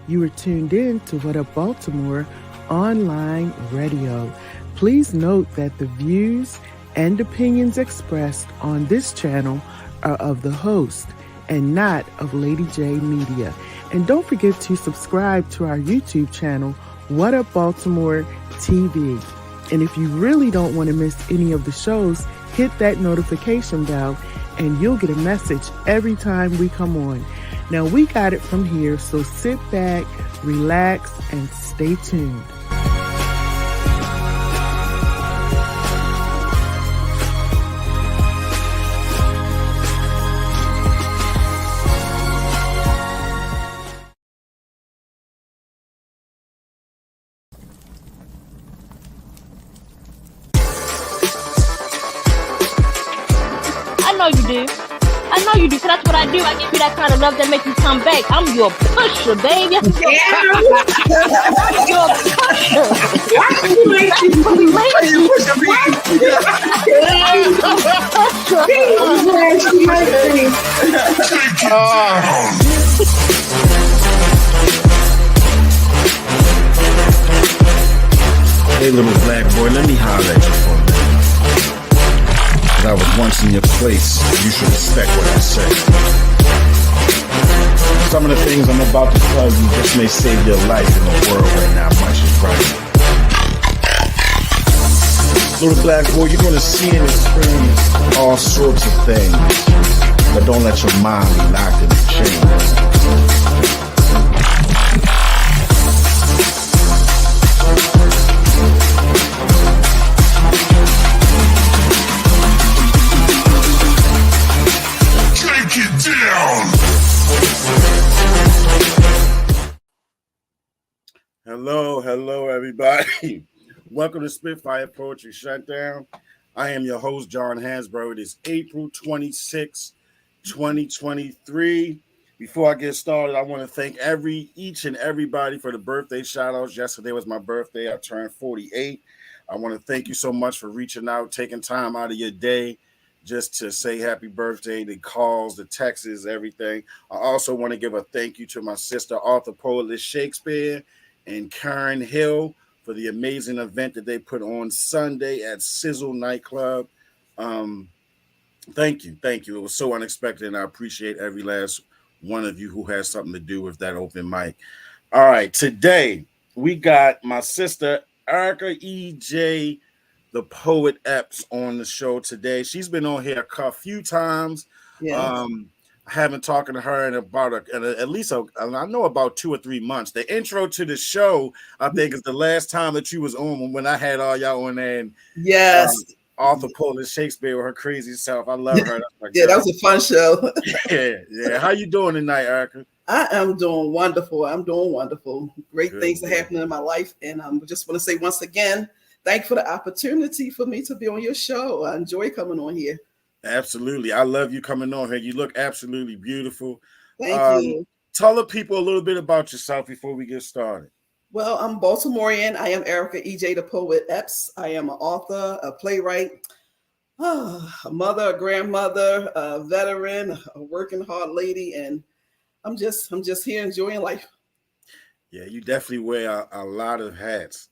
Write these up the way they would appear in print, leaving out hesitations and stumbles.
You are tuned in to What Up Baltimore online radio. Please note that the views and opinions expressed on this channel are of the host and not of Lady J Media. And don't forget to subscribe to our YouTube channel, What Up Baltimore TV. And if you really don't want to miss any of the shows, hit that notification bell and you'll get a message every time we come on. Now, we got it from here, so sit back, relax, and stay tuned. I know you do, because that's what I do. I give you that kind of love that makes you come back. I'm your pusher, baby. You're Hey, little black boy, let me holler at you for a minute. I was once in your place, you should respect what I say. Some of the things I'm about to tell you just may save your life in the world right now, much is right. Little black boy, you're gonna see and experience all sorts of things, but don't let your mind be locked in a chain. Hello, everybody. Welcome to Spitfire Poetry Shutdown. I am your host, John Hansboro. It is April 26, 2023. Before I get started, I want to thank each and everybody for the birthday shout-outs. Yesterday was my birthday. I turned 48. I want to thank you so much for reaching out, taking time out of your day just to say happy birthday, the calls, the texts, everything. I also want to give a thank you to my sister, Ejthepoet Shakespeare, and Karen Hill for the amazing event that they put on Sunday at Sizzle Nightclub. Thank you. It was so unexpected, and I appreciate every last one of you who has something to do with that open mic. All right, today we got my sister, Ericka EJ, the poet Epps, on the show today. She's been on here a few times. Yes. I haven't talked to her in about at least I know about 2 or 3 months. The intro to the show, I think, is the last time that you was on when I had all y'all on there. And yes, Ejthepoet Shakespeare with her crazy self. I love her. Yeah, that was a fun show. yeah. How you doing tonight, Ericka? I am doing wonderful. Great things are happening in my life, and I just want to say once again, thank you for the opportunity for me to be on your show. I enjoy coming on here. Absolutely. I love you coming on here. You look absolutely beautiful. Thank you. Tell the people a little bit about yourself before we get started. Well, I'm Baltimorean. I am Ericka EJ, the poet Epps. I am an author, a playwright, a mother, a grandmother, a veteran, a working hard lady, and I'm just here enjoying life. Yeah, you definitely wear a lot of hats.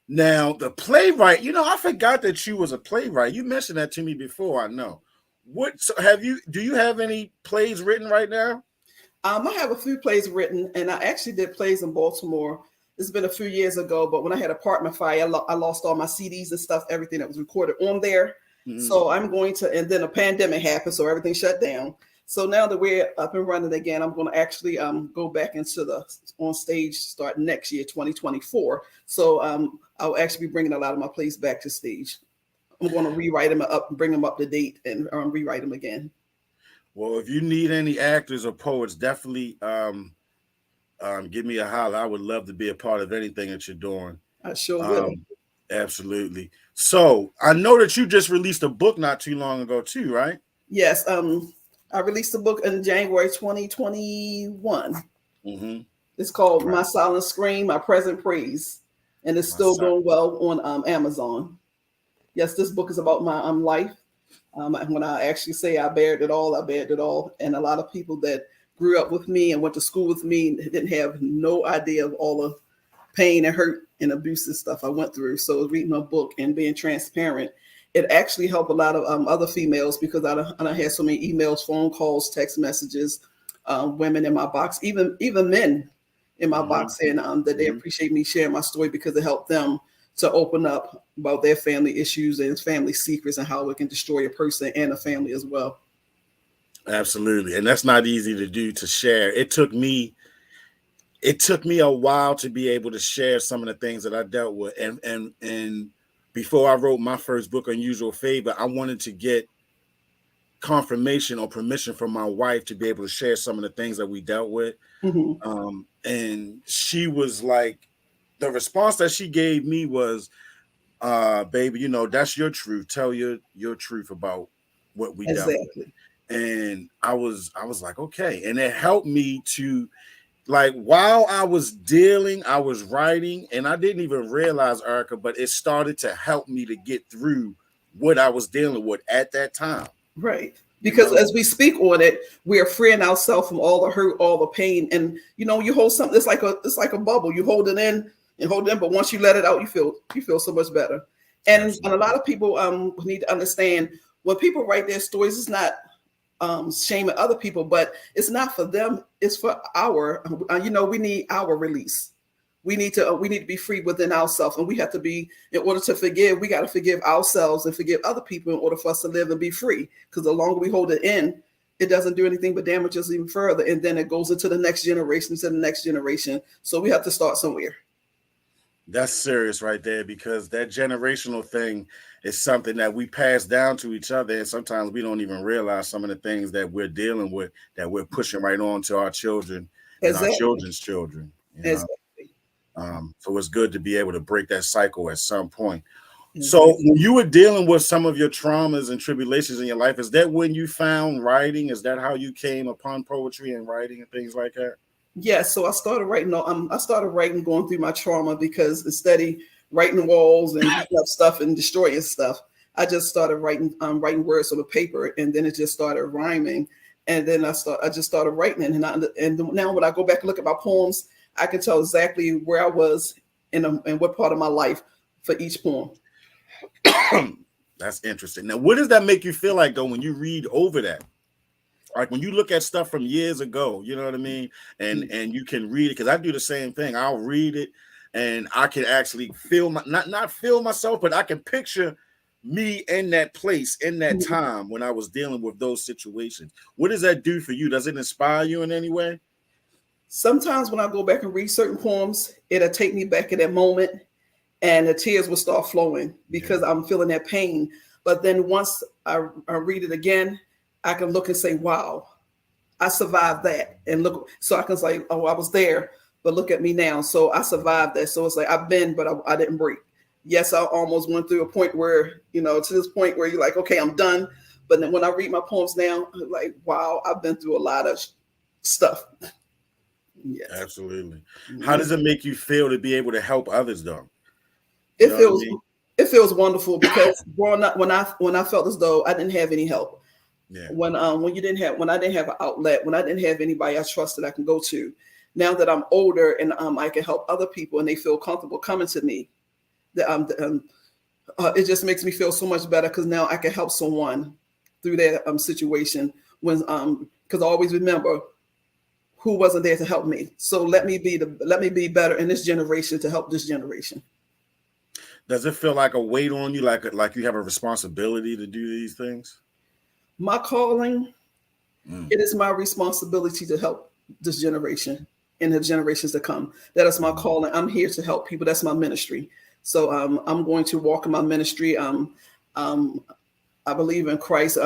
Now, the playwright, I forgot that you was a playwright. You mentioned that to me before, I know. Do you have any plays written right now? I have a few plays written, and I actually did plays in Baltimore. It's been a few years ago, but when I had apartment fire, I lost all my CDs and stuff, everything that was recorded on there. Mm-hmm. So and then a pandemic happened, so everything shut down. So now that we're up and running again, I'm going to actually go back into on stage start next year, 2024. So I'll actually be bringing a lot of my plays back to stage. I'm going to rewrite them up, bring them up to date, and rewrite them again. Well, if you need any actors or poets, definitely give me a holler. I would love to be a part of anything that you're doing. I sure will. Absolutely. So I know that you just released a book not too long ago too, right? Yes. I released a book in January 2021. Mm-hmm. It's called My Silent Scream, My Present Praise, and it's still doing well on Amazon. Yes, this book is about my life. When I actually say I bared it all, and a lot of people that grew up with me and went to school with me and didn't have no idea of all the pain and hurt and abuse and stuff I went through. So reading a book and being transparent, it actually helped a lot of other females, because I had so many emails, phone calls, text messages, women in my box, even men in my box, saying that they appreciate me sharing my story because it helped them to open up about their family issues and family secrets and how it can destroy a person and a family as well. Absolutely. And that's not easy to do, to share. It took me a while to be able to share some of the things that I dealt with. And before I wrote my first book, Unusual Favor, I wanted to get confirmation or permission from my wife to be able to share some of the things that we dealt with. And she was like, the response that she gave me was, baby, you know, that's your truth. Tell your truth about what we dealt with. And I was like, okay. And it helped me to, like, while I was dealing, I was writing, and I didn't even realize, Ericka, but it started to help me to get through what I was dealing with at that time. Right. Because as we speak on it, we are freeing ourselves from all the hurt, all the pain. And, you know, you hold something, it's like a bubble. You hold it in and hold it in, but once you let it out, you feel so much better. And a lot of people need to understand, when people write their stories, it's not shaming other people, but it's not for them. It's for our, we need our release. We need to be free within ourselves, and we have to be, in order to forgive, we got to forgive ourselves and forgive other people in order for us to live and be free. Because the longer we hold it in, it doesn't do anything but damage us even further. And then it goes into the next generation, So we have to start somewhere. That's serious right there, because that generational thing is something that we pass down to each other. And sometimes we don't even realize some of the things that we're dealing with, that we're pushing right on to our children and our children's children. So it's good to be able to break that cycle at some point. So when you were dealing with some of your traumas and tribulations in your life, is that when you found writing? Is that how you came upon poetry and writing and things like that? Yes. So I started writing. Going through my trauma, because instead of writing walls and beating up stuff and destroying stuff, I just started writing words on the paper, and then it just started rhyming. And then I just started writing it. And now when I go back and look at my poems, I can tell exactly where I was in what part of my life for each poem. That's interesting. Now, what does that make you feel like, though, when you read over that? Like when you look at stuff from years ago, you know what I mean? And you can read it, because I do the same thing. I'll read it and I can actually feel not feel myself, but I can picture me in that place, in that time when I was dealing with those situations. What does that do for you? Does it inspire you in any way? Sometimes when I go back and read certain poems, it'll take me back in that moment, and the tears will start flowing because I'm feeling that pain. But then once I read it again, I can look and say, wow, I survived that. And look, so I can say, oh, I was there, but look at me now. So I survived that. So it's like, I've been, but I didn't break. Yes, I almost went through a point where, to this point where you're like, okay, I'm done. But then when I read my poems now, I'm like, wow, I've been through a lot of stuff. Yes. Absolutely. How does it make you feel to be able to help others, though? It feels wonderful, because growing up, when I felt as though I didn't have any help, when I didn't have an outlet, when I didn't have anybody I trusted I can go to, now that I'm older and I can help other people and they feel comfortable coming to me, it just makes me feel so much better, because now I can help someone through that situation. Because I always remember who wasn't there to help me. So let me be better in this generation to help this generation. Does it feel like a weight on you, like you have a responsibility to do these things? My calling, it is my responsibility to help this generation and the generations to come. That is my calling. I'm here to help people. That's my ministry. So I'm going to walk in my ministry. I believe in Christ.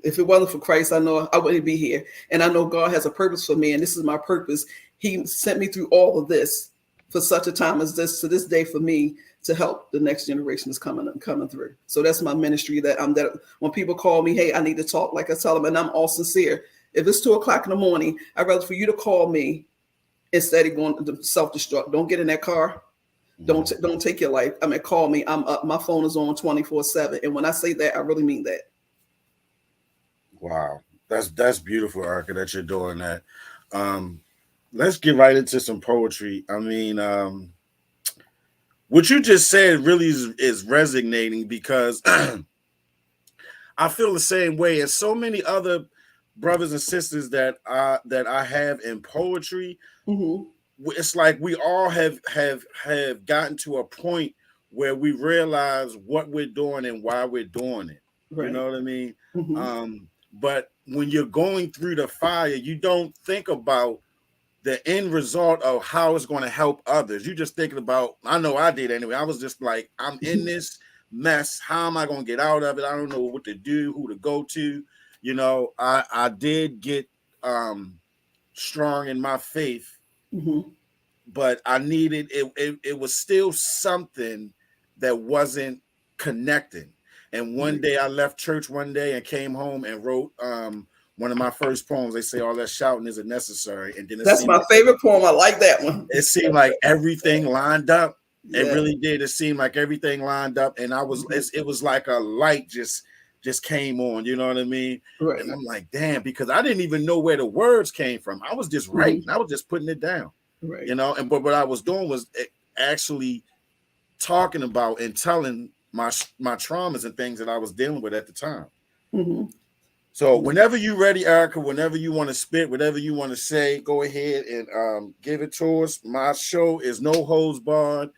If it wasn't for Christ, I know I wouldn't be here. And I know God has a purpose for me, and this is my purpose. He sent me through all of this for such a time as this, to this day, for me to help the next generation is coming through. So that's my ministry. That when people call me, hey, I need to talk, like I tell them, and I'm all sincere. If it's 2:00 in the morning, I'd rather for you to call me instead of going to self-destruct. Don't get in that car. Don't take your life. Call me. I'm up. My phone is on 24/7. And when I say that, I really mean that. Wow. That's beautiful, Ericka, that you're doing that. Um, let's get right into some poetry. I mean, what you just said really is resonating because I feel the same way as so many other brothers and sisters that I have in poetry. Mm-hmm. It's like we all have gotten to a point where we realize what we're doing and why we're doing it. You Right. know what I mean? Mm-hmm. But when you're going through the fire, you don't think about the end result of how it's going to help others. You just thinking about, I know I did anyway. I was just like, I'm in this mess. How am I going to get out of it? I don't know what to do, who to go to. You know, I did get strong in my faith, Mm-hmm. but I needed it was still something that wasn't connecting. And one day I left church one day and came home and wrote one of my first poems. They say all that shouting isn't necessary. And then That's my favorite poem. I like that one. it seemed like everything lined up. Yeah. It really did. It seemed like everything lined up. And it was like a light just came on, you know what I mean? Right. And I'm like, damn, because I didn't even know where the words came from. I was just writing. Mm-hmm. I was just putting it down. Right. You know, but what I was doing was actually talking about and telling my traumas and things that I was dealing with at the time. Mm-hmm. So whenever you're ready, Ericka, whenever you want to spit, whatever you want to say, go ahead and give it to us. My show is no holds barred.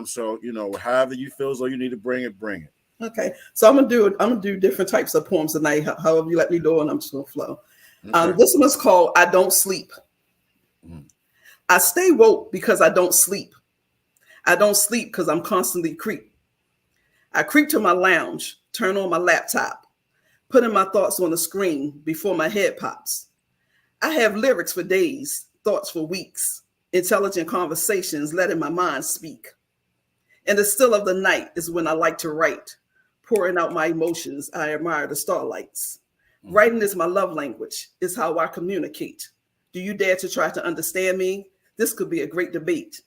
So you know, however you feel as though you need to bring it, bring it. Okay, so I'm gonna do different types of poems tonight. However you let me do, and I'm just gonna flow. Okay. This one's called "I Don't Sleep." Mm. I stay woke because I don't sleep. I don't sleep because I'm constantly creep. I creep to my lounge, turn on my laptop, putting my thoughts on the screen before my head pops. I have lyrics for days, thoughts for weeks, intelligent conversations letting my mind speak. In the still of the night is when I like to write, pouring out my emotions. I admire the starlights. Writing is my love language, is how I communicate. Do you dare to try to understand me? This could be a great debate.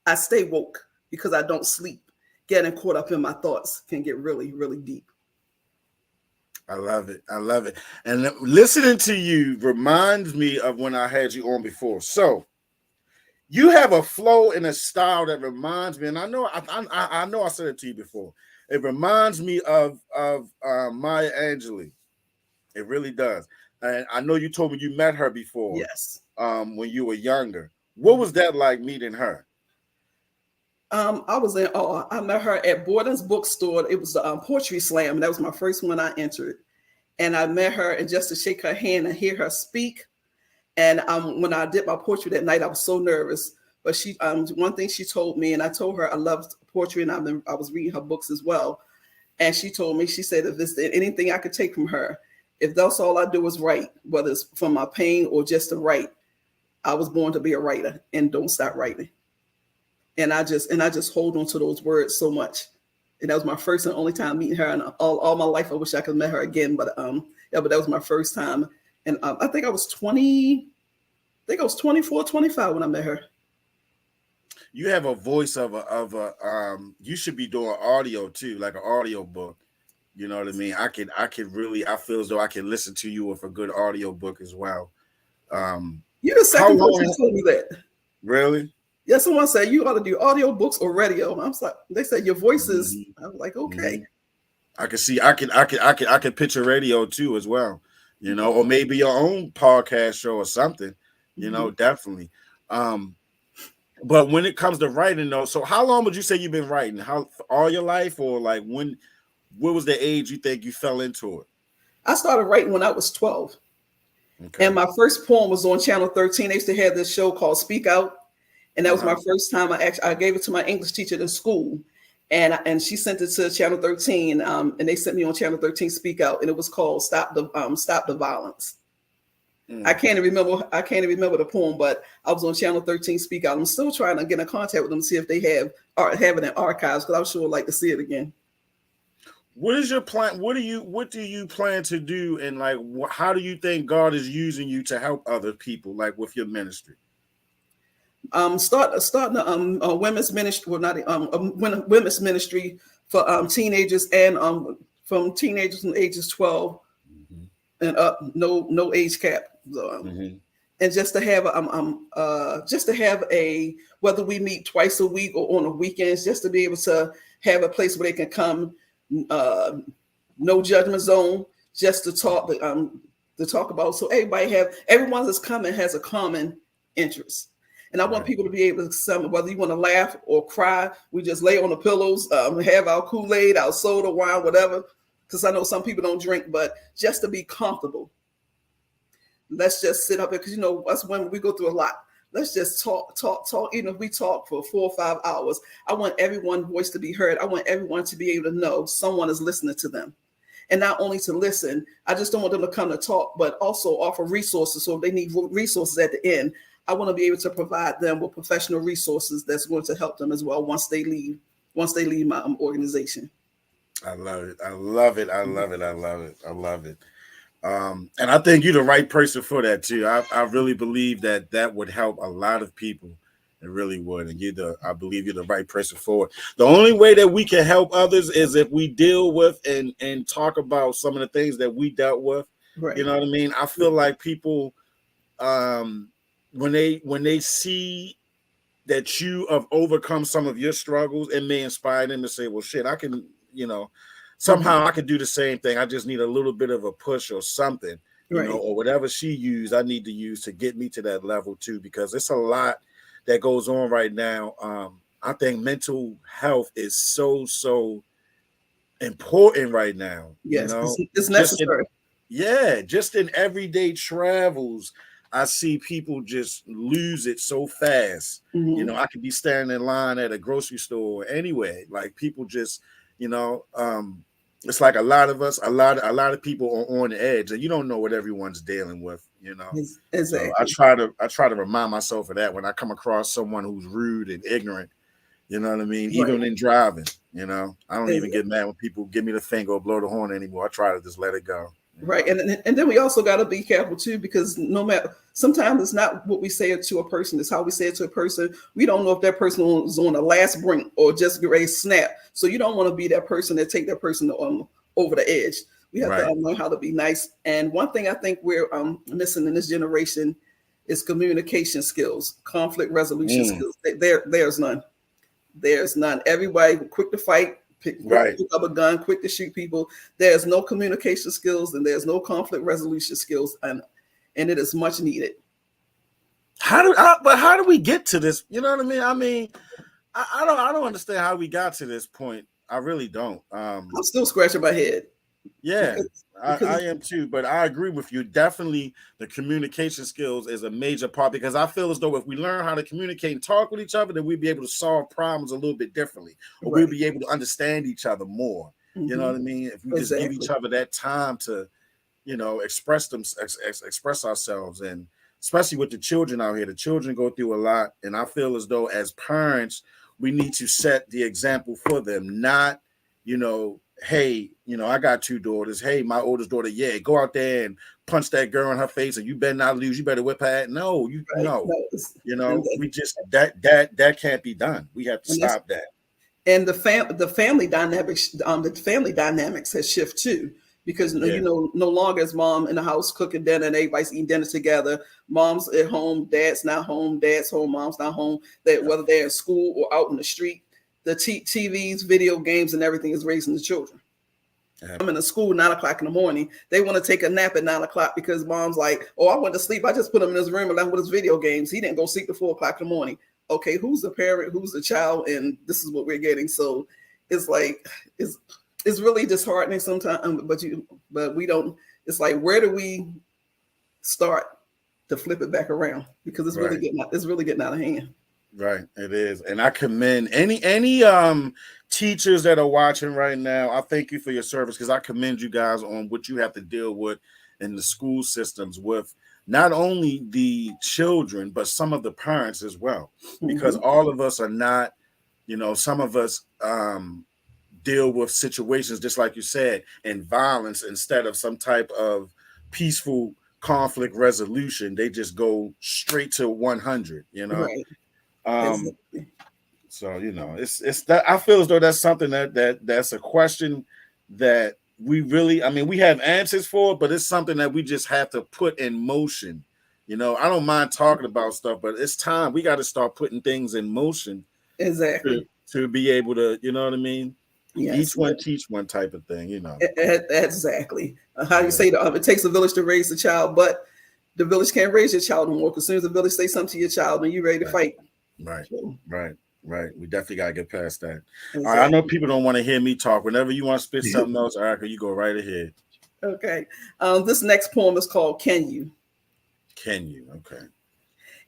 I stay woke because I don't sleep. Getting caught up in my thoughts can get really, really deep. I love it. I love it. And listening to you reminds me of when I had you on before. So you have a flow and a style that reminds me, and I know I said it to you before. It reminds me of Maya Angelou. It really does. And I know you told me you met her before. Yes. When you were younger. What was that like meeting her? I was in awe. I met her at Borden's bookstore. It was the poetry slam. And that was my first one I entered. And I met her, and just to shake her hand and hear her speak. And when I did my poetry that night, I was so nervous. But she, one thing she told me, and I told her I loved poetry, and I was reading her books as well. And she told me, she said, if there's anything I could take from her, if that's all I do is write, whether it's from my pain or just to write, I was born to be a writer, and don't stop writing. And I just hold on to those words so much. And that was my first and only time meeting her. And all my life, I wish I could meet her again. But but that was my first time. And I think I was 20. I think I was 24, 25 when I met her. You have a voice of a you should be doing audio too, like an audio book. You know what I mean? I feel as though I can listen to you with a good audio book as well. You're the second person who told me that. Really? Yeah, someone said you ought to do audio books or radio. And I was like, they said your voice is. I was like, okay. I can see. I can picture radio too as well. You know, or maybe your own podcast show or something. You know, definitely. But when it comes to writing, though, so how long would you say you've been writing? How all your life, or like when? What was the age you think you fell into it? I started writing when I was 12. Okay. And my first poem was on Channel 13. They used to have this show called Speak Out. And that was my first time. I gave it to my English teacher in school, and she sent it to Channel 13, and they sent me on Channel 13 Speak Out, and it was called Stop the Violence. I can't even remember the poem, but I was on Channel 13 Speak Out. I'm still trying to get in contact with them, see if they have it in archives, because I would sure like to see it again. What is your plan? What do you plan to do, and like how do you think God is using you to help other people, like with your ministry? Starting a women's ministry, well, not women's ministry for teenagers and from teenagers from ages 12 and up, no age cap. So, and just to have a whether we meet twice a week or on the weekends, just to be able to have a place where they can come, no judgment zone, just to talk about. So everyone that's coming has a common interest. And I want people to be able to, whether you want to laugh or cry, we just lay on the pillows, have our Kool-Aid, our soda, wine, whatever. Because I know some people don't drink, but just to be comfortable. Let's just sit up here, because us women, we go through a lot. Let's just talk. Even if we talk for 4 or 5 hours, I want everyone's voice to be heard. I want everyone to be able to know someone is listening to them. And not only to listen, I just don't want them to come to talk, but also offer resources. So if they need resources at the end, I want to be able to provide them with professional resources that's going to help them as well once they leave my organization. I love it. And I think you're the right person for that too. I really believe that would help a lot of people. It really would. And I believe you're the right person for it. The only way that we can help others is if we deal with and talk about some of the things that we dealt with. Right. You know what I mean? I feel like people, when they see that you have overcome some of your struggles, it may inspire them to say, well, shit, I can, somehow I could do the same thing. I just need a little bit of a push or something, or whatever she used, I need to use to get me to that level too, because it's a lot that goes on right now. I think mental health is so important right now. Yes, it's necessary. Just in everyday travels, I see people just lose it so fast. I could be standing in line at a grocery store anyway. Like people just, it's like a lot of people are on the edge, and you don't know what everyone's dealing with. Exactly. So I try to remind myself of that when I come across someone who's rude and ignorant. You know what I mean? Even in driving, I don't even get mad when people give me the finger or blow the horn anymore. I try to just let it go. Right. And then we also got to be careful too, because no matter, sometimes it's not what we say it to a person, it's how we say it to a person. We don't know if that person is on the last brink or just get ready to snap. So you don't want to be that person that take that person over the edge. We have to learn how to be nice. And one thing I think we're missing in this generation is communication skills, conflict resolution skills. There's none. There's none. Everybody quick to fight. Pick up a gun, quick to shoot people. There's no communication skills and there's no conflict resolution skills, and it is much needed. How do we get to this? You know what I mean? I mean, I don't understand how we got to this point. I really don't. I'm still scratching my head. Yeah, I am too, but I agree with you. Definitely the communication skills is a major part, because I feel as though if we learn how to communicate and talk with each other, then we'll be able to solve problems a little bit differently, or we'll be able to understand each other more. You know what I mean? If we just give each other that time to, express ourselves, and especially with the children out here, the children go through a lot, and I feel as though as parents, we need to set the example for them, not, hey, I got 2 daughters. Hey, my oldest daughter, go out there and punch that girl in her face, and you better not lose. You better whip her. No, we just that can't be done. We have to stop that. And the family dynamics has shifted too, because no longer is mom in the house cooking dinner and everybody's eating dinner together. Mom's at home, dad's not home, dad's home, mom's not home. Whether they're in school or out in the street. The TVs, video games, and everything is raising the children. I'm in the school 9 o'clock in the morning. They want to take a nap at 9 o'clock because mom's like, oh, I went to sleep. I just put him in his room and left with his video games. He didn't go sleep till 4 o'clock in the morning. Okay, who's the parent? Who's the child? And this is what we're getting. So it's like, it's really disheartening sometimes, but we don't, it's like, where do we start to flip it back around? Because it's really getting out of hand. Right, it is. And I commend any teachers that are watching right now. I thank you for your service, because I commend you guys on what you have to deal with in the school systems with not only the children, but some of the parents as well. Because all of us are not, some of us deal with situations, just like you said, in violence instead of some type of peaceful conflict resolution. They just go straight to 100, Right. So it's that I feel as though that's something that's a question that we really, I mean, we have answers for it, but it's something that we just have to put in motion. You know, I don't mind talking about stuff, but it's time. We got to start putting things in motion. Exactly. To be able to, you know what I mean? Yes. Each one teach one type of thing, you know. Exactly. How you say it takes a village to raise a child, but the village can't raise your child no more. Because as soon as the village say something to your child, then you're ready to fight. Right. Right. We definitely gotta get past that. Exactly. All right, I know people don't want to hear me talk. Whenever you want to spit something else, Ericka, you go right ahead. Okay. This next poem is called Can You? Can you? Okay.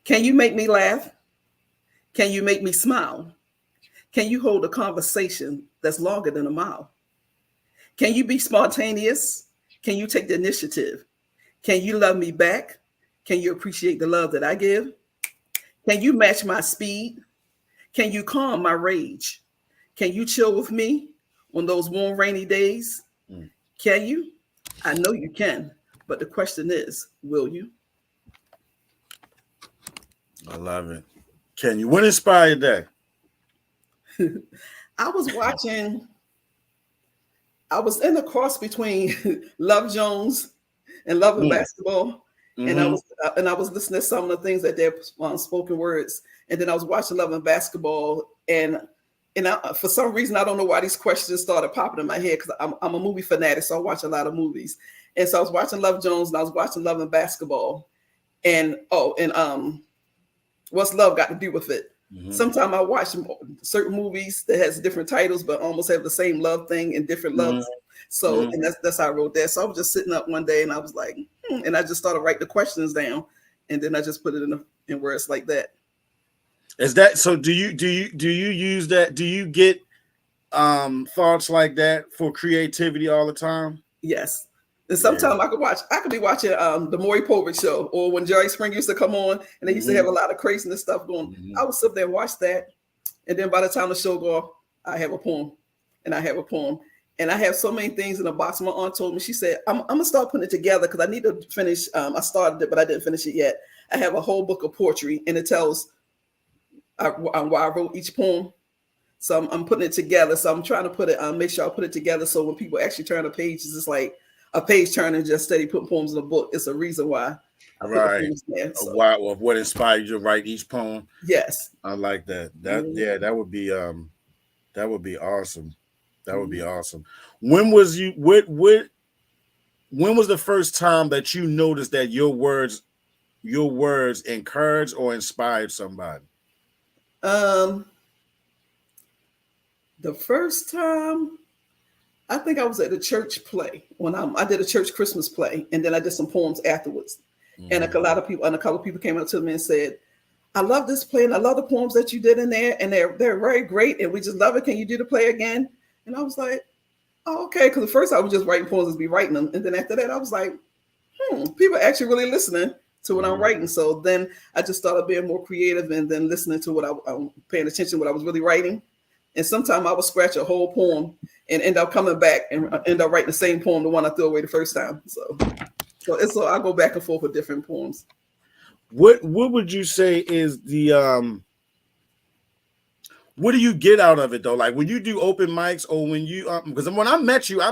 Can you make me laugh? Can you make me smile? Can you hold a conversation that's longer than a mile? Can you be spontaneous? Can you take the initiative? Can you love me back? Can you appreciate the love that I give? Can you match my speed? Can you calm my rage? Can you chill with me on those warm, rainy days? Can you? I know you can, but the question is, will you? I love it. Can you? What inspired that? I was in the cross between Love Jones and Love and Basketball. And I was listening to some of the things that they're spoken words. And then I was watching Love and Basketball. And for some reason, I don't know why these questions started popping in my head, because I'm a movie fanatic, so I watch a lot of movies. And so I was watching Love Jones and I was watching Love and Basketball. And what's love got to do with it? Sometimes I watch certain movies that has different titles, but almost have the same love thing in different loves. So, and that's how I wrote that. So I was just sitting up one day and I was like, and I just started writing the questions down, and then I just put it in words like that. Is that so? Do you use that? Do you get thoughts like that for creativity all the time? Yes. And sometimes I could be watching the Maury Povich show, or when Jerry Springer used to come on and they used to have a lot of craziness stuff going. I would sit there and watch that. And then by the time the show go off, I have a poem. And I have so many things in the box. My aunt told me, she said, I'm gonna start putting it together because I need to finish. I started it, but I didn't finish it yet. I have a whole book of poetry, and it tells why I wrote each poem. So I'm putting it together. So I'm trying to put it, make sure I put it together. So when people actually turn the page, it's just like a page turner just steady putting poems in a book. It's a reason why. Right. Why, of what inspired you to write each poem? Yes. I like that. That would be awesome. That would be awesome. When was the first time that you noticed that your words encouraged or inspired somebody? The first time, I think I was at a church play when I did a church Christmas play, and then I did some poems afterwards. And a couple of people came up to me and said, I love this play and I love the poems that you did in there, and they're very great, and we just love it. Can you do the play again? And I was like, oh, okay. Because at first I was just writing poems and be writing them. And then after that, I was like, people are actually really listening to what I'm writing. So then I just started being more creative and then listening to what I'm paying attention to what I was really writing. And sometimes I would scratch a whole poem and end up coming back and end up writing the same poem, the one I threw away the first time. So I go back and forth with different poems. What would you say is the what do you get out of it though? Like when you do open mics, or when you because when I met you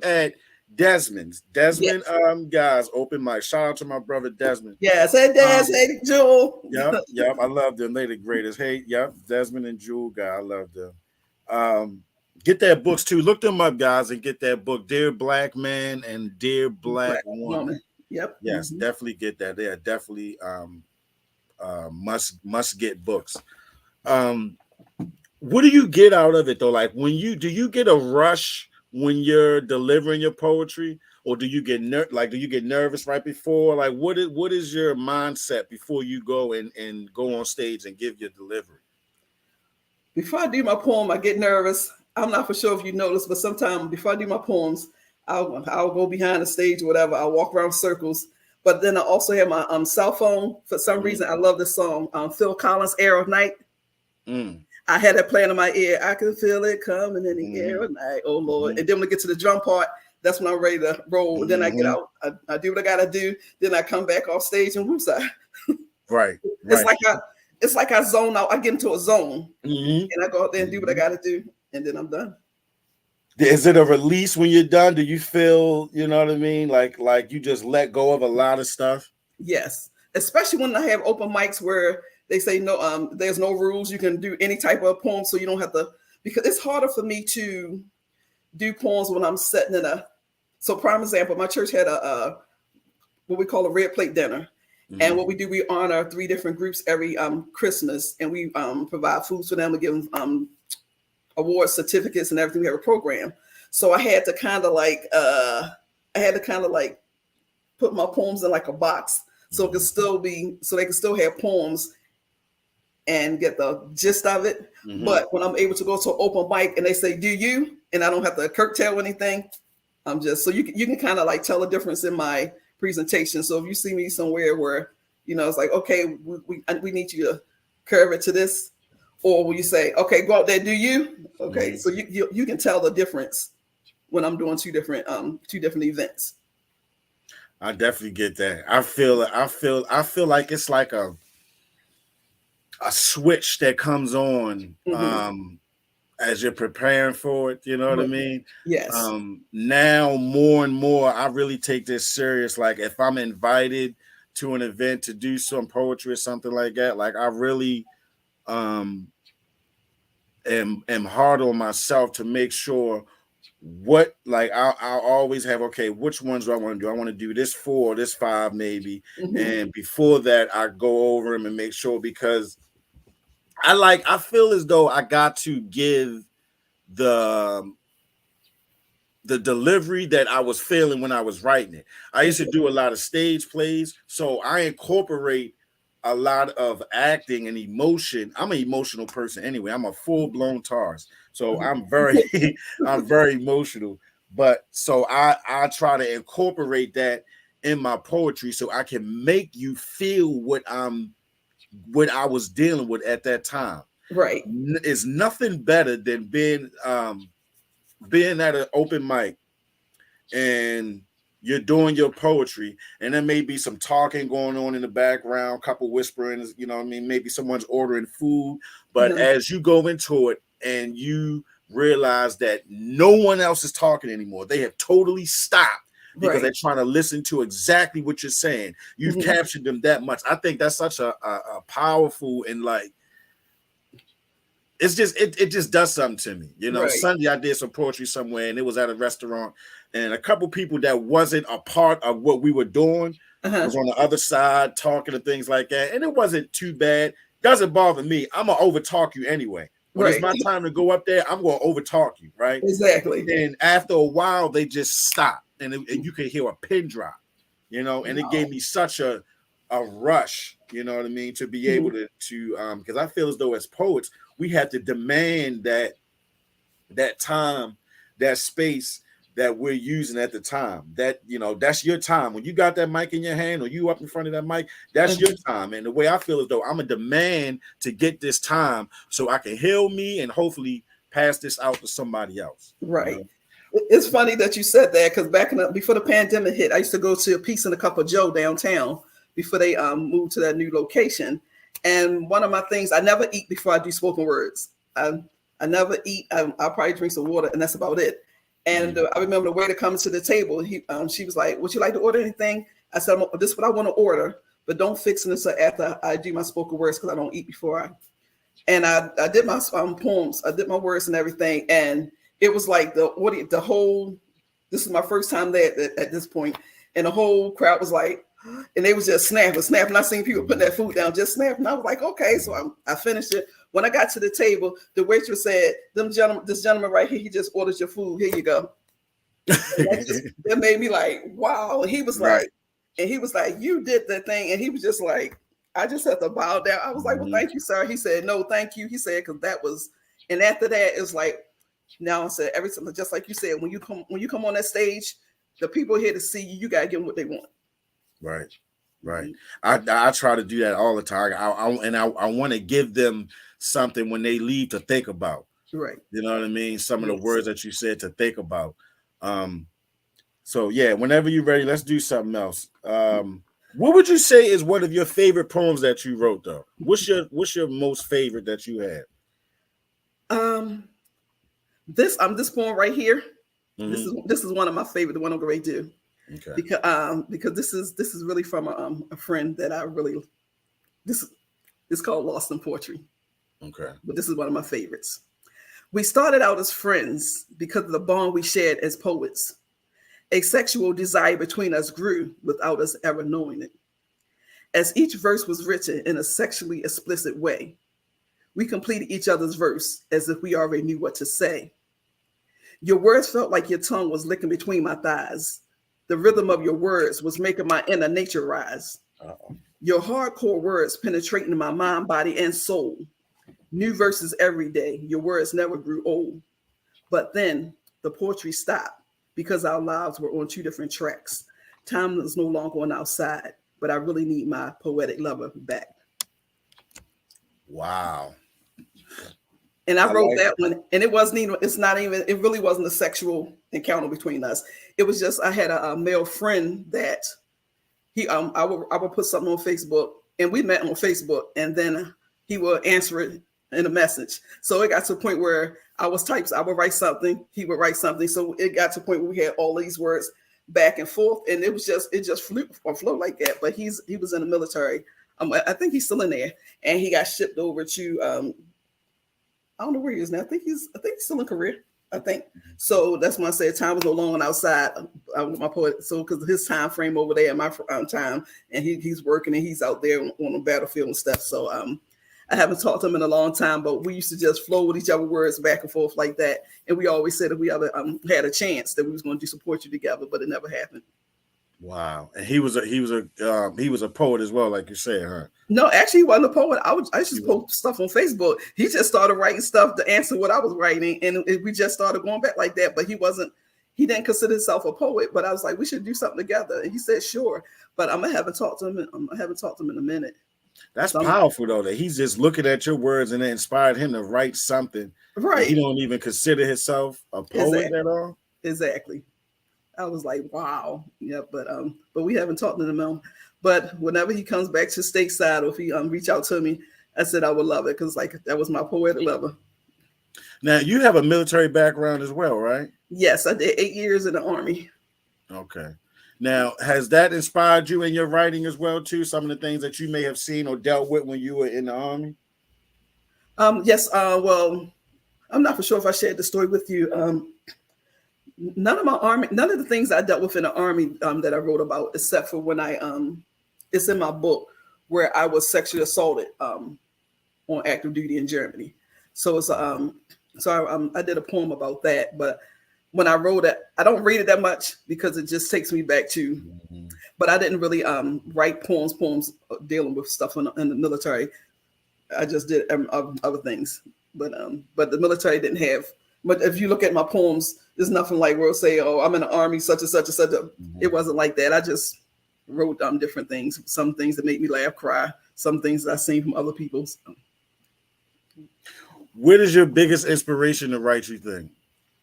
at Desmond's. Guys, open mic. Shout out to my brother Desmond. Yes, hey Des, hey Jewel. Yep, I love them. They the greatest. Hey, Desmond and Jewel guy, I love them. Get their books too. Look them up, guys, and get their book, Dear Black Man and Dear Black Woman. Yep. Yes, definitely get that. They are definitely must get books. What do you get out of it though? Like do you get a rush when you're delivering your poetry, or do you get nervous right before? Like what is your mindset before you go and go on stage and give your delivery? Before I do my poem, I get nervous. I'm not for sure if you notice, but sometimes before I do my poems, I'll go behind the stage or whatever. I'll walk around circles. But then I also have my cell phone. For some reason, I love this song, Phil Collins, Air of Night. I had that playing in my ear. I can feel it coming in the air of night. Oh, Lord. And then when I get to the drum part, that's when I'm ready to roll. Then I get out. I do what I got to do. Then I come back off stage and woosah. Right. It's like I zone out. I get into a zone. And I go out there and do what I got to do. And then I'm done. Is it a release when you're done? Do you feel, you know what I mean? Like you just let go of a lot of stuff? Yes, especially when I have open mics where they say no, there's no rules. You can do any type of poem, so you don't have to. Because it's harder for me to do poems when I'm sitting in a. So, prime example, my church had a what we call a red plate dinner, and what we do, we honor 3 different groups every Christmas, and we provide foods for them. We give them awards, certificates, and everything. We have a program. So I had to kind of like put my poems in like a box so it could still be, so they could still have poems and get the gist of it. But when I'm able to go to an open mic and they say, do you? And I don't have to curtail anything, I'm just, so you can kind of like tell the difference in my presentation. So if you see me somewhere where, you know, it's like, okay, we need you to curve it to this, or will you say, okay, go out there, do you? Okay, so you can tell the difference when I'm doing two different events. I definitely get that. I feel like it's like a switch that comes on as you're preparing for it. You know what I mean? Yes. Now more and more, I really take this serious. Like if I'm invited to an event to do some poetry or something like that, like I really am hard on myself to make sure what, like I'll always have, okay, which ones do I want to do? I want to do this 4, this 5 maybe. And before that, I go over them and make sure, because I feel as though I got to give the delivery that I was feeling when I was writing it. I used to do a lot of stage plays, so I incorporate a lot of acting and emotion. I'm an emotional person anyway. I'm a full-blown Taurus, so I'm very emotional. But so I try to incorporate that in my poetry so I can make you feel what I was dealing with at that time. Right. It's nothing better than being at an open mic and you're doing your poetry, and there may be some talking going on in the background, couple whispering, you know what I mean? Maybe someone's ordering food, but as you go into it and you realize that no one else is talking anymore, they have totally stopped because they're trying to listen to exactly what you're saying. You've captured them that much. I think that's such a powerful, and like, it's just it just does something to me. You know, Sunday I did some poetry somewhere, and it was at a restaurant, and a couple people that wasn't a part of what we were doing was on the other side talking and things like that, and it wasn't too bad. Doesn't bother me. I'm gonna over talk you anyway. When it's my time to go up there, I'm gonna over talk you, right? Exactly. And after a while, they just stop, and you can hear a pin drop, you know, and it gave me such a rush, you know what I mean, to be able to because I feel as though as poets, we have to demand that time, that space that we're using at the time. That, you know, that's your time. When you got that mic in your hand or you up in front of that mic, that's your time. And the way I feel as though I'm a demand to get this time so I can heal me and hopefully pass this out to somebody else. Right. You know? It's funny that you said that, because before the pandemic hit, I used to go to a Peace and a Cup of Joe downtown before they moved to that new location. And one of my things, I never eat before I do spoken words. I never eat. I'll probably drink some water, and that's about it. And I remember the waiter coming to the table. She was like, "Would you like to order anything?" I said, "This is what I want to order, but don't fix it until after I do my spoken words, because I don't eat before I." And I did my poems. I did my words and everything, and it was like the whole. This is my first time there at this point, and the whole crowd was like. And they was just snapping. I seen people putting that food down, just snapping. I was like, okay, so I finished it. When I got to the table, the waitress said, this gentleman right here, he just ordered your food. Here you go. That made me like, wow. And he was like, you did that thing. And he was just like, I just had to bow down. I was like, well, thank you, sir. He said, no, thank you. He said, because that was, and after that, it's like, now I said, everything, just like you said, when you come on that stage, the people here to see you, you got to give them what they want. Right. I try to do that all the time. I want to give them something when they leave to think about. Right. You know what I mean? Some of the words that you said to think about. So yeah, whenever you're ready, let's do something else. What would you say is one of your favorite poems that you wrote, though? What's your most favorite that you had? This this poem right here. Mm-hmm. This is one of my favorite. The one I'm going to do. Okay. Because this is really from a friend that I really it's called Lost in Poetry. Okay. But this is one of my favorites. We started out as friends because of the bond we shared as poets. A sexual desire between us grew without us ever knowing it. As each verse was written in a sexually explicit way, we completed each other's verse as if we already knew what to say. Your words felt like your tongue was licking between my thighs. The rhythm of your words was making my inner nature rise. Uh-oh. Your hardcore words penetrating my mind, body, and soul. New verses every day. Your words never grew old. But then the poetry stopped because our lives were on two different tracks. Time was no longer on our side, but I really need my poetic lover back. Wow. And I wrote that one, and it really wasn't a sexual encounter between us. It was just, I had a male friend that I would put something on Facebook, and we met on Facebook, and then he would answer it in a message. So it got to a point where I would write something, he would write something. So it got to a point where we had all these words back and forth, and it just flew like that. But he was in the military. I think he's still in there, and he got shipped over to I don't know where he is now. I think he's still in Korea. I think so. That's why I said time was no longer outside my poet. So because his time frame over there, my time, and he's working and he's out there on the battlefield and stuff. So I haven't talked to him in a long time, but we used to just flow with each other words back and forth like that. And we always said if we ever had a chance that we was going to do some poetry together, but it never happened. Wow. And he was a poet as well, like you said, huh? No, actually, he wasn't a poet. I just post stuff on Facebook. He just started writing stuff to answer what I was writing, and we just started going back like that. But he didn't consider himself a poet. But I was like, we should do something together, and he said, sure. But I haven't talked to him. I haven't talked to him in a minute. That's powerful though, that he's just looking at your words and it inspired him to write something. Right. He don't even consider himself a poet at all. Exactly. I was like, wow. Yeah, but we haven't talked to him. But whenever he comes back to stateside, or if he reach out to me, I said I would love it because like that was my poetic lover. Now you have a military background as well, right? Yes, I did 8 years in the Army. Okay. Now, has that inspired you in your writing as well too? Some of the things that you may have seen or dealt with when you were in the Army? Yes. Well, I'm not for sure if I shared the story with you. None of the things I dealt with in the Army that I wrote about, except for when it's in my book where I was sexually assaulted on active duty in Germany. So it's I did a poem about that. But when I wrote it, I don't read it that much because it just takes me back to. Mm-hmm. But I didn't really write poems dealing with stuff in the military. I just did other things. But the military didn't have. But if you look at my poems, there's nothing like where I'll say, "Oh, I'm in the Army, such and such and such." Mm-hmm. It wasn't like that. I just wrote different things. Some things that make me laugh, cry. Some things that I've seen from other people. So. What is your biggest inspiration to write? You think?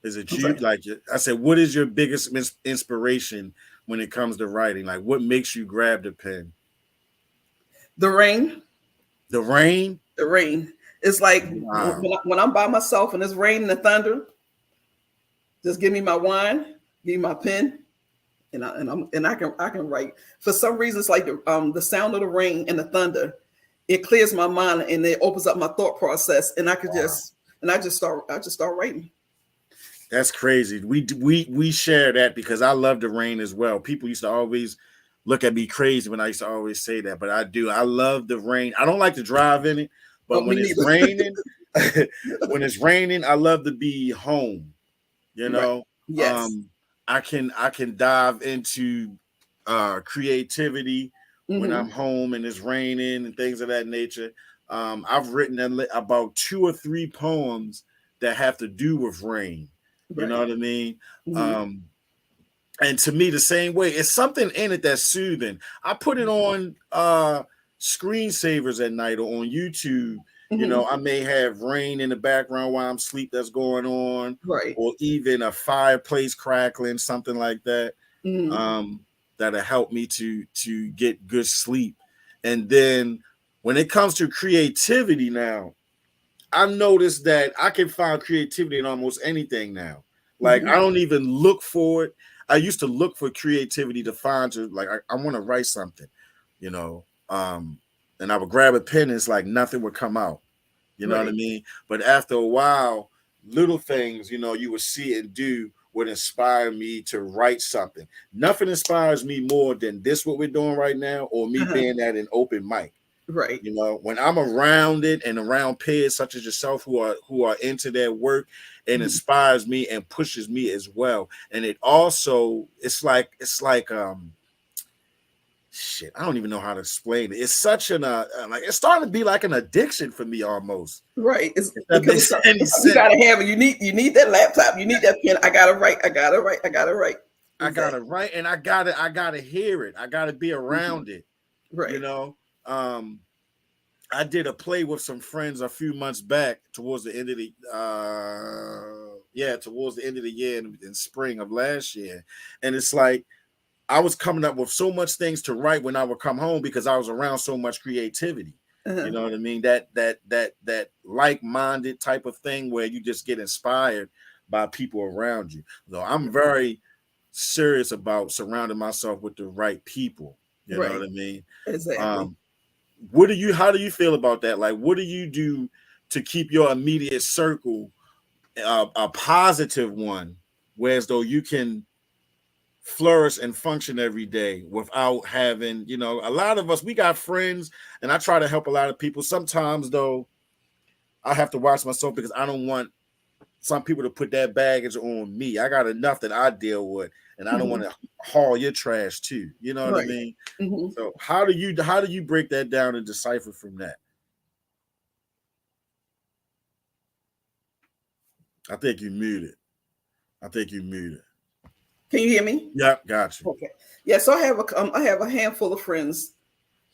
Is it you? Like I said, what is your biggest inspiration when it comes to writing? Like, what makes you grab the pen? The rain. The rain. The rain. It's like when I'm by myself and it's rain and the thunder. Just give me my wine, give me my pen, and I can write. For some reason, it's like the sound of the rain and the thunder. It clears my mind and it opens up my thought process, and I could I just start writing. That's crazy. We share that because I love the rain as well. People used to always look at me crazy when I used to always say that, but I do. I love the rain. I don't like to drive in it, but when it's raining, I love to be home. You know, right. Yes. I can dive into creativity when I'm home and it's raining and things of that nature. I've written about 2 or 3 poems that have to do with rain. You know what I mean? Mm-hmm. And to me, the same way, it's something in it that's soothing. I put it on screensavers at night or on YouTube. Mm-hmm. You know, I may have rain in the background while I'm asleep that's going on, right? Or even a fireplace crackling, something like that. Mm-hmm. That'll help me to get good sleep. And then when it comes to creativity now, I noticed that I can find creativity in almost anything now. Like I don't even look for it. I used to look for creativity to find I want to write something, you know. And I would grab a pen and it's like nothing would come out. You know what I mean? But after a while, little things, you know, you would see and do would inspire me to write something. Nothing inspires me more than this, what we're doing right now, or me being at an open mic. Right. You know, when I'm around it and around peers such as yourself who are into their work, it inspires me and pushes me as well. And it also, it's like shit, I don't even know how to explain it. It's such an like it's starting to be like an addiction for me almost. Right. It's that makes any sense. You gotta have it. You need that laptop. You need that pen. I gotta write. I gotta write. I gotta write, and I gotta hear it. I gotta be around it. Right. You know. I did a play with some friends a few months back towards the end of the year in spring of last year. And it's like I was coming up with so much things to write when I would come home because I was around so much creativity. You know what I mean? That like-minded type of thing where you just get inspired by people around you. So I'm very serious about surrounding myself with the right people. You know what I mean? Exactly. How do you feel about that? Like, what do you do to keep your immediate circle a positive one, whereas though you can flourish and function every day without having, you know, a lot of us, we got friends, and I try to help a lot of people. Sometimes though, I have to watch myself because I don't want some people to put that baggage on me. I got enough that I deal with, and I don't want to haul your trash too. You know what I mean? So how do you break that down and decipher from that? I think you muted. Can you hear me? Yep, got you. Okay. Yeah. So I have a handful of friends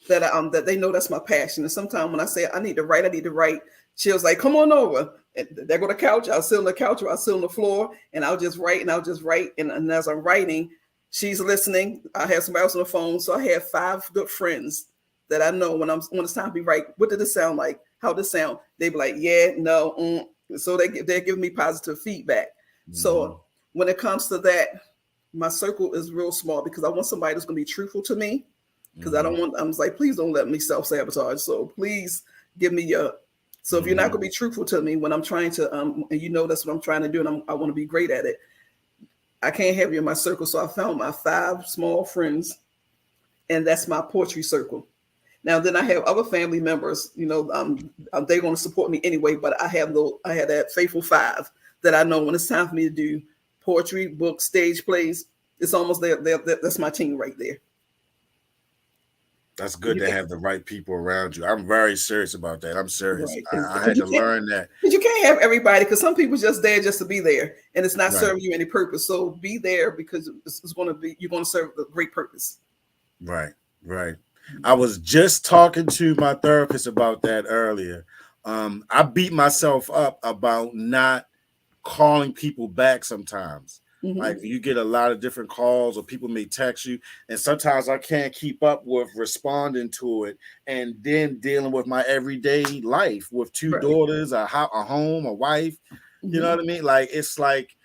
that that they know that's my passion. And sometimes when I say I need to write, she was like, "Come on over." And there go the couch. I'll sit on the couch or I'll sit on the floor, and I'll just write. And as I'm writing, she's listening. I have somebody else on the phone. So I have 5 good friends that I know when it's time to be right. What did this sound like? How did it sound? They be like, yeah, no. So they're giving me positive feedback. So when it comes to that, my circle is real small because I want somebody that's going to be truthful to me. Because I was like, please don't let me self-sabotage. So please give me your. So if you're not going to be truthful to me when I'm trying to, and you know that's what I'm trying to do, and I want to be great at it, I can't have you in my circle. So I found my 5 small friends, and that's my poetry circle. Now then I have other family members. You know, they're going to support me anyway. But I had that faithful 5 that I know when it's time for me to do poetry, books, stage plays. It's almost there. That's my team right there. That's good to have the right people around you. I'm very serious about that. I'm serious. Right. I had to learn that. You can't have everybody because some people just there just to be there, and it's not serving you any purpose. So be there because it's going to be you're going to serve a great purpose. Right. I was just talking to my therapist about that earlier. I beat myself up about not calling people back sometimes. Like you get a lot of different calls or people may text you, and sometimes I can't keep up with responding to it and then dealing with my everyday life with 2 daughters, a home, a wife. You know what I mean? Like it's like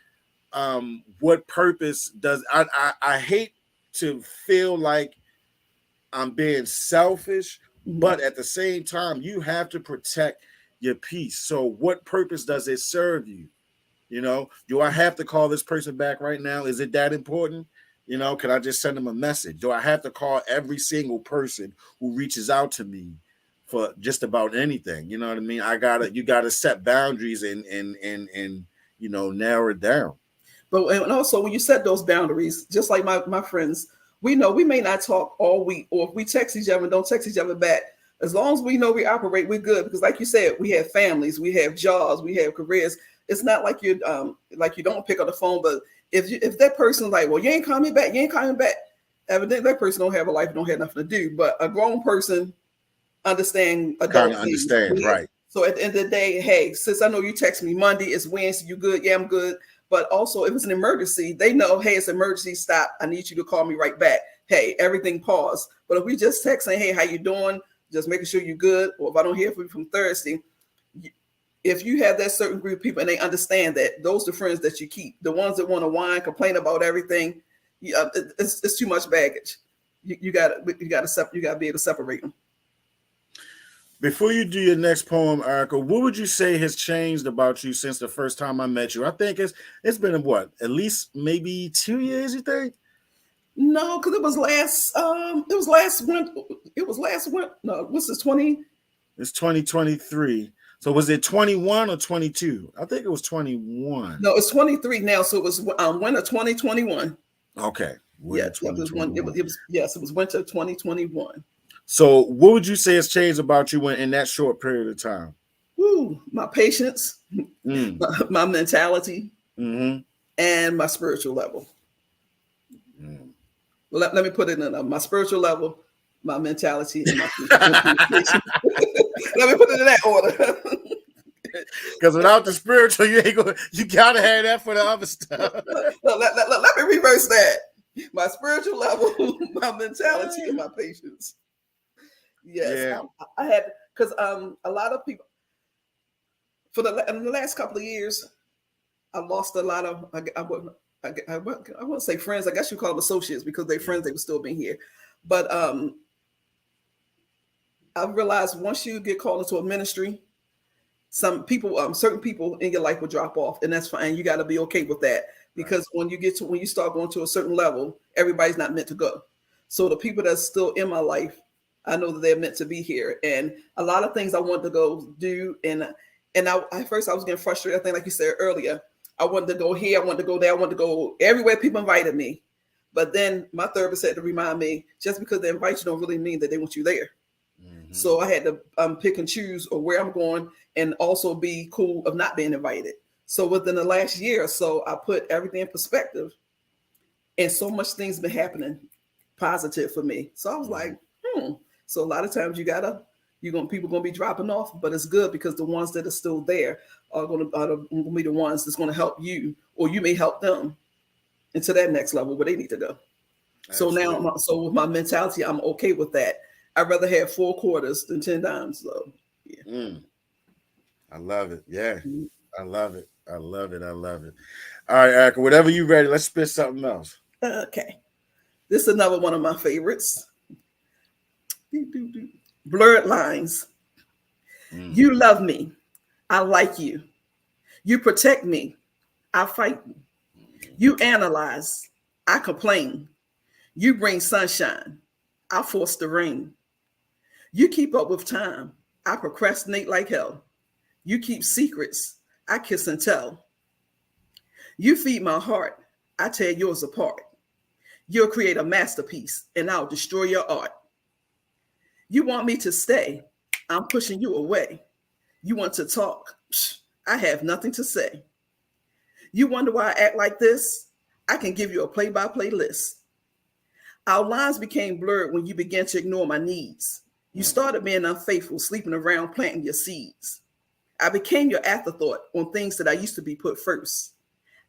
what purpose does I hate to feel like I'm being selfish, but at the same time you have to protect your peace. So what purpose does it serve you? You know, do I have to call this person back right now? Is it that important? You know, can I just send them a message? Do I have to call every single person who reaches out to me for just about anything? You know what I mean? You gotta set boundaries and you know, narrow it down. But and also when you set those boundaries, just like my friends, we know we may not talk all week, or if we text each other and don't text each other back, as long as we know we operate, we're good. Because like you said, we have families, we have jobs, we have careers. It's not like you don't pick up the phone, but if that person's like, well, you ain't coming back, evidently that person don't have a life, don't have nothing to do. But a grown person understand adult things. Right. So at the end of the day, hey, sis, I know you text me Monday, it's Wednesday, you good? Yeah, I'm good. But also if it's an emergency, they know, hey, it's an emergency, stop. I need you to call me right back. Hey, everything pause. But if we just text saying, hey, how you doing? Just making sure you're good. Or if I don't hear from you from Thursday, if you have that certain group of people and they understand that, those are the friends that you keep. The ones that want to whine, complain about everything, it's too much baggage. You got to be able to separate them. Before you do your next poem, Ericka, what would you say has changed about you since the first time I met you? I think it's been what, at least maybe 2 years, you think? No, because it was last winter. No, what's this 20? It's 2023. So was it 21 or 22? I think it was 21. No, it's 23 now. So it was winter 2021. Okay. Yes, it was winter 2021. So what would you say has changed about you in that short period of time? Ooh, my patience, my mentality, and my spiritual level. Well, let me put it in my spiritual level, my mentality, and my patience. Let me put it in that order. Because without the spiritual, you gotta have that for the other stuff. Let me reverse that. My spiritual level, my mentality, and my patience. Yes, yeah. I had, because a lot of people in the last couple of years, I lost a lot of. I wouldn't say friends. I guess you call them associates because they're friends. They would still be here, but I realized once you get called into a ministry, some people, certain people in your life will drop off, and that's fine. You got to be okay with that because when you start going to a certain level, everybody's not meant to go. So the people that's still in my life, I know that they're meant to be here, and a lot of things I wanted to go do, and at first I was getting frustrated. I think, like you said earlier, I wanted to go here, I wanted to go there, I wanted to go everywhere people invited me. But then my therapist had to remind me, just because they invite you don't really mean that they want you there. So I had to pick and choose where I'm going and also be cool of not being invited. So within the last year or so, I put everything in perspective, and so much things been happening positive for me. So I was like, So a lot of times people gonna be dropping off, but it's good because the ones that are still there are gonna be the ones that's gonna help you, or you may help them into that next level where they need to go. Absolutely. So now, with my mentality, I'm okay with that. I'd rather have 4 quarters than 10 dimes. So yeah. I love it. Yeah. I love it. I love it. All right, Ericka, whatever you're ready, let's spit something else. Okay. This is another one of my favorites. Blurred lines. You love me. I like you. You protect me. I fight you. You analyze. I complain. You bring sunshine. I force the rain. You keep up with time. I procrastinate like hell. You keep secrets. I kiss and tell. You feed my heart. I tear yours apart. You'll create a masterpiece and I'll destroy your art. You want me to stay. I'm pushing you away. You want to talk. I have nothing to say. You wonder why I act like this? I can give you a play-by-play list. Our lines became blurred when you began to ignore my needs. You started being unfaithful, sleeping around, planting your seeds. I became your afterthought on things that I used to be put first.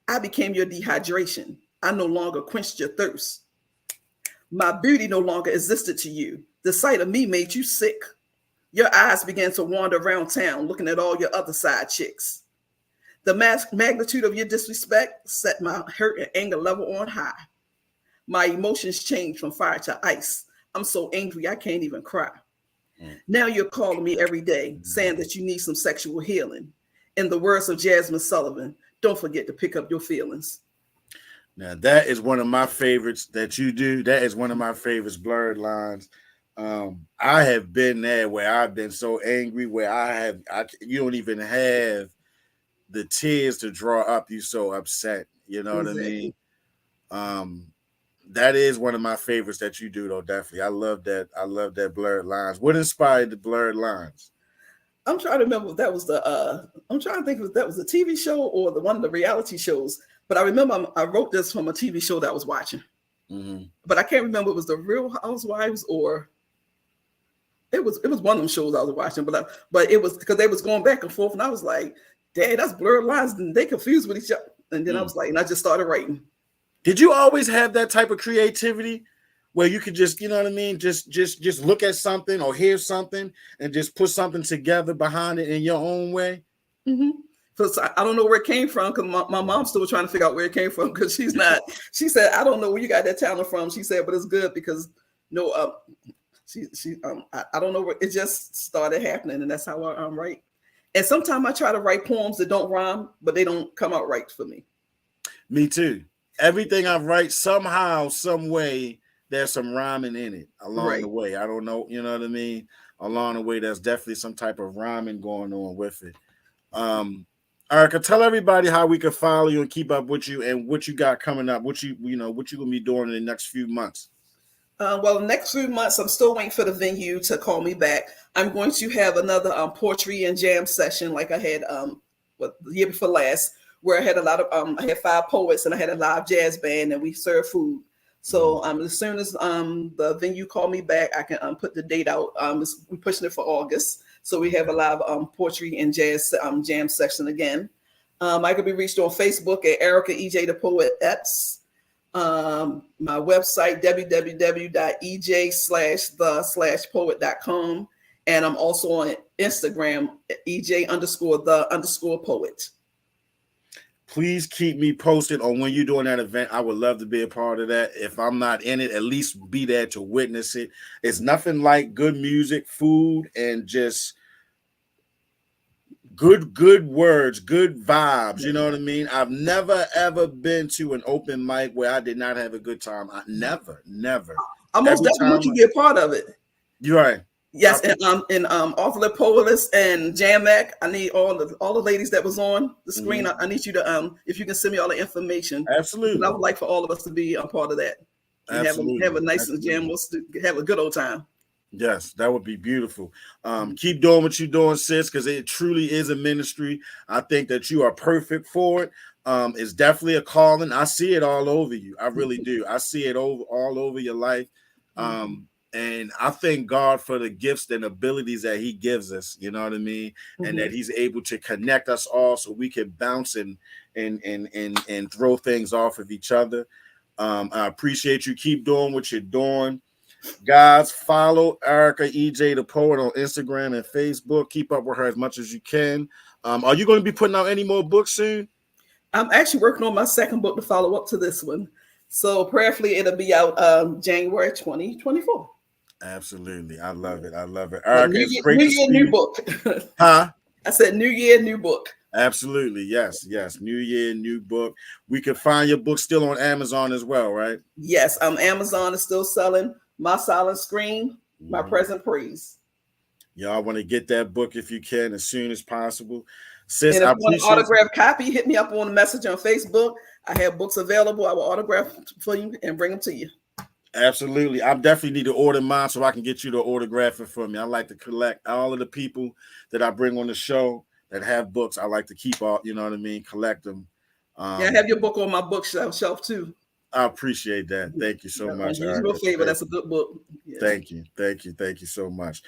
I became your dehydration. I no longer quenched your thirst. My beauty no longer existed to you. The sight of me made you sick. Your eyes began to wander around town, looking at all your other side chicks. The magnitude of your disrespect set my hurt and anger level on high. My emotions changed from fire to ice. I'm so angry I can't even cry. Now you're calling me every day, saying that you need some sexual healing. In the words of Jasmine Sullivan, don't forget to pick up your feelings. Now that is one of my favorites that you do. That is one of my favorites, blurred lines. I have been there where I've been so angry where you don't even have the tears to draw up. You so upset. You know what I mean? That is one of my favorites that you do, though. Definitely, I love that. I love that blurred lines. What inspired the blurred lines? I'm trying to remember if that was I'm trying to think if that was a TV show or one of the reality shows. But I remember I wrote this from a TV show that I was watching. But I can't remember if it was the Real Housewives or it was one of them shows I was watching. But it was because they was going back and forth, and I was like, "Dad, that's blurred lines," and they confused with each other. And then I was like, and I just started writing. Did you always have that type of creativity where you could just, you know what I mean, just look at something or hear something and just put something together behind it in your own way? Mm-hmm. I don't know where it came from because my mom's still trying to figure out where it came from because she's not. She said, I don't know where you got that talent from. She said, but it's good because I don't know where it just started happening, and that's how I write. And sometimes I try to write poems that don't rhyme, but they don't come out right for me. Me too. Everything I write, somehow, some way, there's some rhyming in it along the way. I don't know, you know what I mean? Along the way, there's definitely some type of rhyming going on with it. Ericka, tell everybody how we can follow you and keep up with you and what you got coming up, what you gonna be doing in the next few months. Well, the next few months, I'm still waiting for the venue to call me back. I'm going to have another poetry and jam session like I had the year before last, where I had a lot of I had 5 poets and I had a live jazz band and we served food. So as soon as the venue called me back, I can put the date out. We're pushing it for August. So we have a live poetry and jazz jam session again. I can be reached on Facebook at Ericka Ejthepoet Epps. My website, www.ej/the/poet.com. And I'm also on Instagram, EJ_the_poet. Please keep me posted on when you're doing that event. I would love to be a part of that. If I'm not in it, at least be there to witness it. It's nothing like good music, food, and just good words, good vibes. You know what I mean? I've never, ever been to an open mic where I did not have a good time. Never. I most definitely want you to be a part of it. You're right. Yes, and Ejthepoet and Jam-Mac, I need all the ladies that was on the screen. I need you to if you can send me all the information. Absolutely. I would like for all of us to be a part of that. Absolutely. Have a nice jam. Have a good old time. Yes, that would be beautiful. Keep doing what you're doing, sis, because it truly is a ministry. I think that you are perfect for it. It's definitely a calling. I see it all over you. I really do. I see it all over your life. And I thank God for the gifts and abilities that he gives us, you know what I mean? And that he's able to connect us all so we can bounce and throw things off of each other. I appreciate you. Keep doing what you're doing. Guys, follow Ericka Ejthepoet on Instagram and Facebook. Keep up with her as much as you can. Are you going to be putting out any more books soon? I'm actually working on my second book to follow up to this one. So prayerfully, it'll be out January 2024. Absolutely. I love it. Ericka, it's great to see you. New book. Huh? I said new year, new book. Absolutely. Yes. New year, new book. We can find your book still on Amazon as well, right? Yes. Amazon is still selling My Silent Scream, My Present Praise. Y'all want to get that book if you can as soon as possible. Sis, and if you want an autographed copy, hit me up on the message on Facebook. I have books available. I will autograph for you and bring them to you. Absolutely. I definitely need to order mine so I can get you to autograph it for me. I like to collect all of the people that I bring on the show that have books. I like to keep all, you know what I mean, collect them. I have your book on my bookshelf too. I appreciate that. Thank you so much. Usual favor. That's a good book. Yeah. Thank you so much.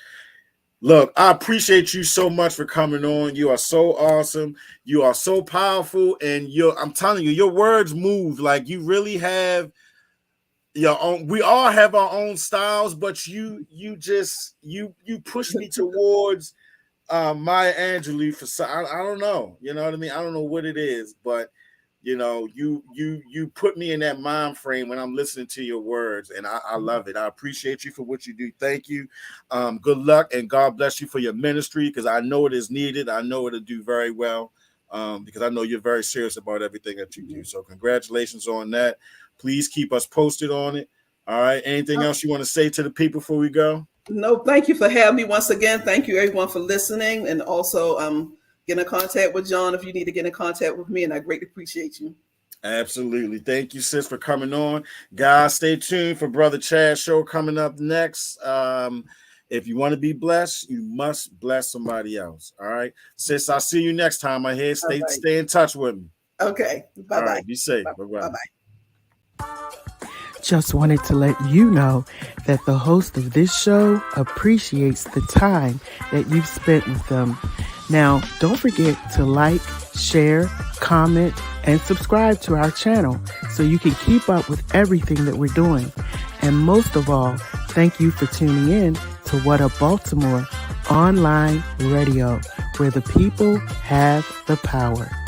Look, I appreciate you so much for coming on. You are so awesome. You are so powerful, and I'm telling you, your words move. Like, you really have your own. We all have our own styles, but you push me towards Maya Angelou for I don't know. You know what I mean? I don't know what it is, but you know, you put me in that mind frame when I'm listening to your words, and I love it. I appreciate you for what you do. Thank you. Good luck, and God bless you for your ministry, because I know it is needed. I know it'll do very well, because I know you're very serious about everything that you do. So congratulations on that. Please keep us posted on it. All right. Anything else you want to say to the people before we go? No, thank you for having me once again. Thank you, everyone, for listening, and also get in contact with John if you need to get in contact with me, and I greatly appreciate you. Absolutely. Thank you, sis, for coming on. Guys, stay tuned for Brother Chad's show coming up next. If you want to be blessed, you must bless somebody else. All right. Sis, I'll see you next time. I hear. Stay in touch with me. Okay. Bye-bye. All right, be safe. Bye-bye. Bye-bye. Just wanted to let you know that the host of this show appreciates the time that you've spent with them. Now, don't forget to like, share, comment, and subscribe to our channel so you can keep up with everything that we're doing. And most of all, thank you for tuning in to What Up Baltimore online radio, where the people have the power.